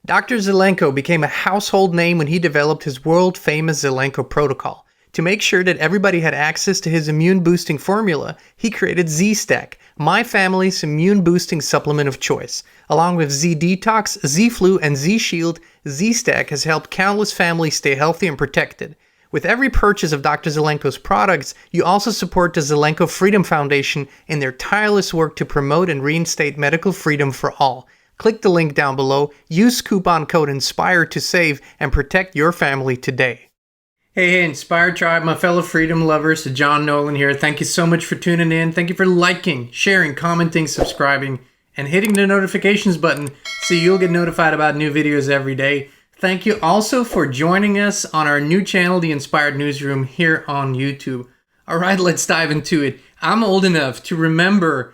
Dr. Zelenko became a household name when he developed his world-famous Zelenko protocol. To make sure that everybody had access to his immune-boosting formula, he created Z-Stack, my family's immune-boosting supplement of choice. Along with Z-Detox, Z-Flu, and Z-Shield, Z-Stack has helped countless families stay healthy and protected. With every purchase of Dr. Zelenko's products, you also support the Zelenko Freedom Foundation in their tireless work to promote and reinstate medical freedom for all. Click the link down below, use coupon code INSPIRE to save and protect your family today. Hey, Inspired Tribe, my fellow freedom lovers, John Nolan here. Thank you so much for tuning in. Thank you for liking, sharing, commenting, subscribing, and hitting the notifications button so you'll get notified about new videos every day. Thank you also for joining us on our new channel, The Inspired Newsroom, here on YouTube. All right, let's dive into it. I'm old enough to remember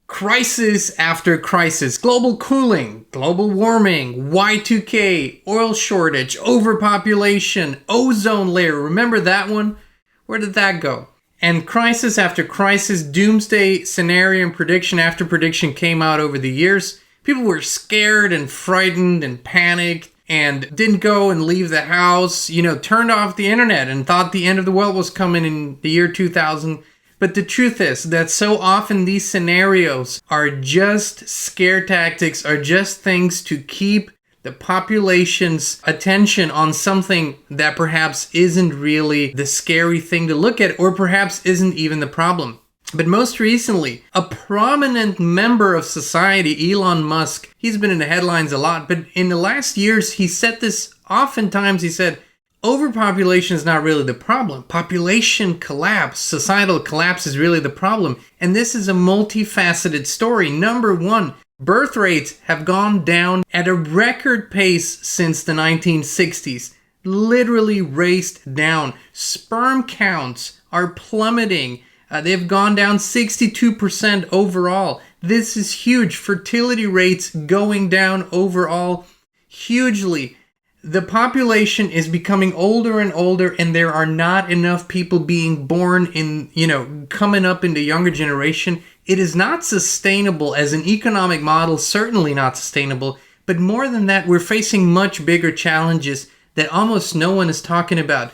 crisis after crisis. Global cooling, global warming, Y2K, oil shortage, overpopulation, ozone layer. Remember that one? Where did that go? And crisis after crisis, doomsday scenario and prediction after prediction came out over the years. People were scared and frightened and panicked and didn't go and leave the house, turned off the internet and thought the end of the world was coming in the year 2000. But the truth is that so often these scenarios are just scare tactics, are just things to keep the population's attention on something that perhaps isn't really the scary thing to look at, or perhaps isn't even the problem. But most recently, a prominent member of society, Elon Musk, he's been in the headlines a lot, but in the last years, he said this oftentimes, he said, overpopulation is not really the problem. Population collapse, societal collapse is really the problem. And this is a multifaceted story. Number one, birth rates have gone down at a record pace since the 1960s. Literally raced down. Sperm counts are plummeting. They've gone down 62% overall. This is huge. Fertility rates going down overall hugely. The population is becoming older and older, and there are not enough people being born coming up in the younger generation. It is not sustainable as an economic model, certainly not sustainable. But more than that, we're facing much bigger challenges that almost no one is talking about.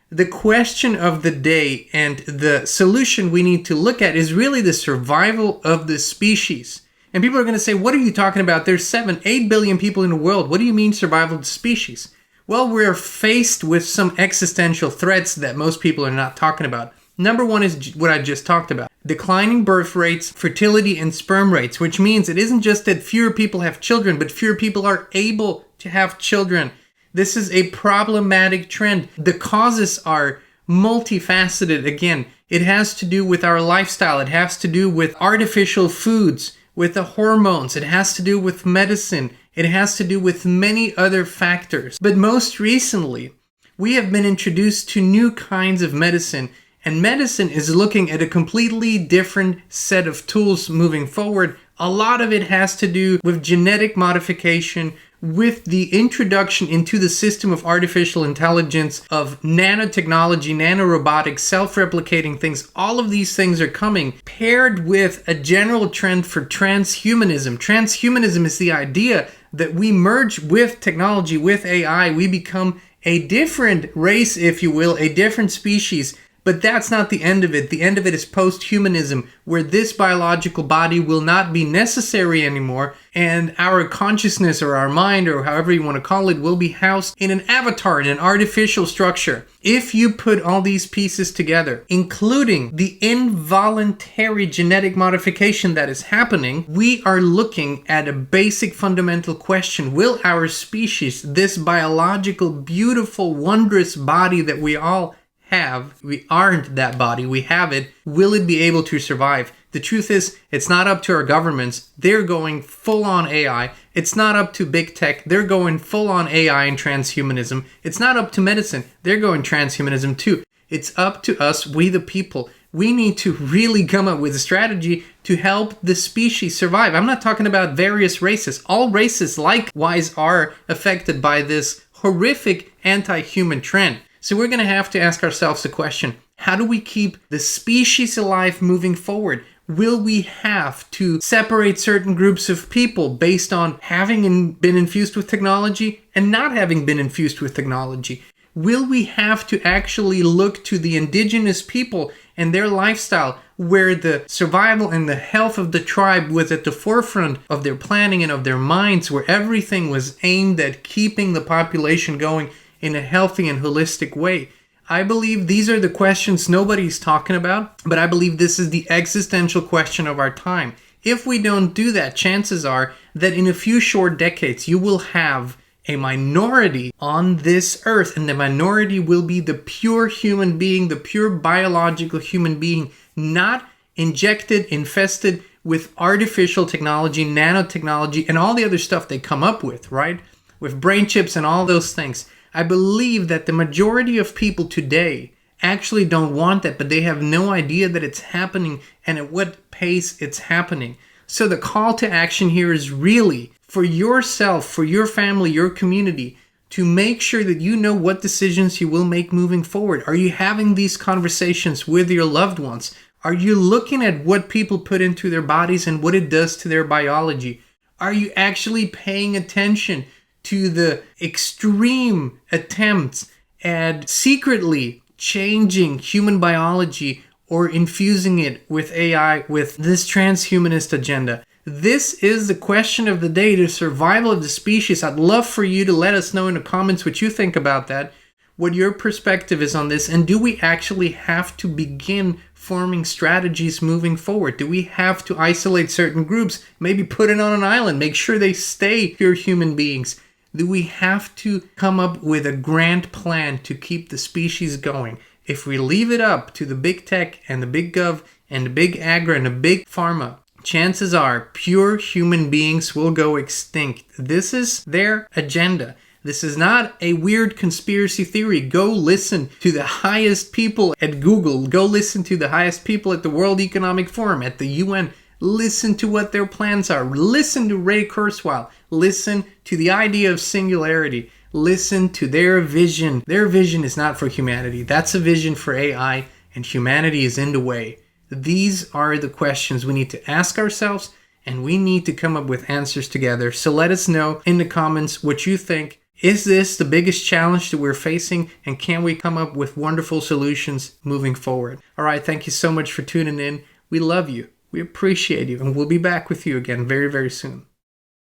The question of the day and the solution we need to look at is really the survival of the species. And people are going to say, what are you talking about? There's 8 billion people in the world. What do you mean survival of the species? Well, we're faced with some existential threats that most people are not talking about. Number one is what I just talked about. Declining birth rates, fertility, and sperm rates, which means it isn't just that fewer people have children, but fewer people are able to have children. This is a problematic trend. The causes are multifaceted. Again, it has to do with our lifestyle. It has to do with artificial foods, with the hormones. It has to do with medicine. It has to do with many other factors. But most recently, we have been introduced to new kinds of medicine, and medicine is looking at a completely different set of tools moving forward. A lot of it has to do with genetic modification, with the introduction into the system of artificial intelligence, of nanotechnology, nanorobotics, self-replicating things. All of these things are coming, paired with a general trend for transhumanism. Transhumanism is the idea that we merge with technology, with AI. We become a different race, if you will, a different species. But that's not the end of it. The end of it is post-humanism, where this biological body will not be necessary anymore, and our consciousness or our mind, or however you want to call it, will be housed in an avatar, in an artificial structure. If you put all these pieces together, including the involuntary genetic modification that is happening, we are looking at a basic fundamental question. Will our species, this biological, beautiful, wondrous body that we all have, we aren't that body, we have it, will it be able to survive? The truth is, it's not up to our governments. They're going full on AI. It's not up to big tech. They're going full on AI and transhumanism. It's not up to medicine. They're going transhumanism too. It's up to us, we the people. We need to really come up with a strategy to help the species survive. I'm not talking about various races. All races likewise are affected by this horrific anti-human trend. So we're going to have to ask ourselves the question, how do we keep the species alive moving forward? Will we have to separate certain groups of people based on having been infused with technology and not having been infused with technology? Will we have to actually look to the indigenous people and their lifestyle, where the survival and the health of the tribe was at the forefront of their planning and of their minds, where everything was aimed at keeping the population going in a healthy and holistic way? I believe these are the questions nobody's talking about, but I believe this is the existential question of our time. If we don't do that, chances are that in a few short decades, you will have a minority on this earth, and the minority will be the pure human being, the pure biological human being, not injected, infested with artificial technology, nanotechnology, and all the other stuff they come up with, right? With brain chips and all those things. I believe that the majority of people today actually don't want that, but they have no idea that it's happening and at what pace it's happening. So the call to action here is really for yourself, for your family, your community, to make sure that you know what decisions you will make moving forward. Are you having these conversations with your loved ones? Are you looking at what people put into their bodies and what it does to their biology? Are you actually paying attention to the extreme attempts at secretly changing human biology or infusing it with AI, with this transhumanist agenda? This is the question of the day, the survival of the species. I'd love for you to let us know in the comments what you think about that, what your perspective is on this, and do we actually have to begin forming strategies moving forward? Do we have to isolate certain groups, maybe put it on an island, make sure they stay pure human beings? Do we have to come up with a grand plan to keep the species going? If we leave it up to the big tech and the big gov and the big agri and the big pharma, chances are pure human beings will go extinct. This is their agenda. This is not a weird conspiracy theory. Go listen to the highest people at Google. Go listen to the highest people at the World Economic Forum, at the UN. Listen to what their plans are. Listen to Ray Kurzweil. Listen to the idea of singularity. Listen to their vision. Their vision is not for humanity. That's a vision for AI, and humanity is in the way. These are the questions we need to ask ourselves, and we need to come up with answers together. So let us know in the comments what you think. Is this the biggest challenge that we're facing, and can we come up with wonderful solutions moving forward? All right, thank you so much for tuning in. We love you. We appreciate you, and we'll be back with you again very, very soon.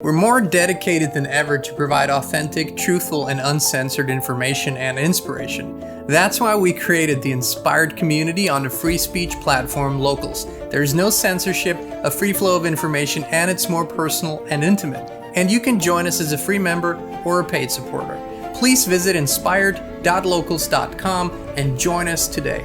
We're more dedicated than ever to provide authentic, truthful, and uncensored information and inspiration. That's why we created the Inspired community on the free speech platform Locals. There's no censorship, a free flow of information, and it's more personal and intimate. And you can join us as a free member or a paid supporter. Please visit inspired.locals.com and join us today.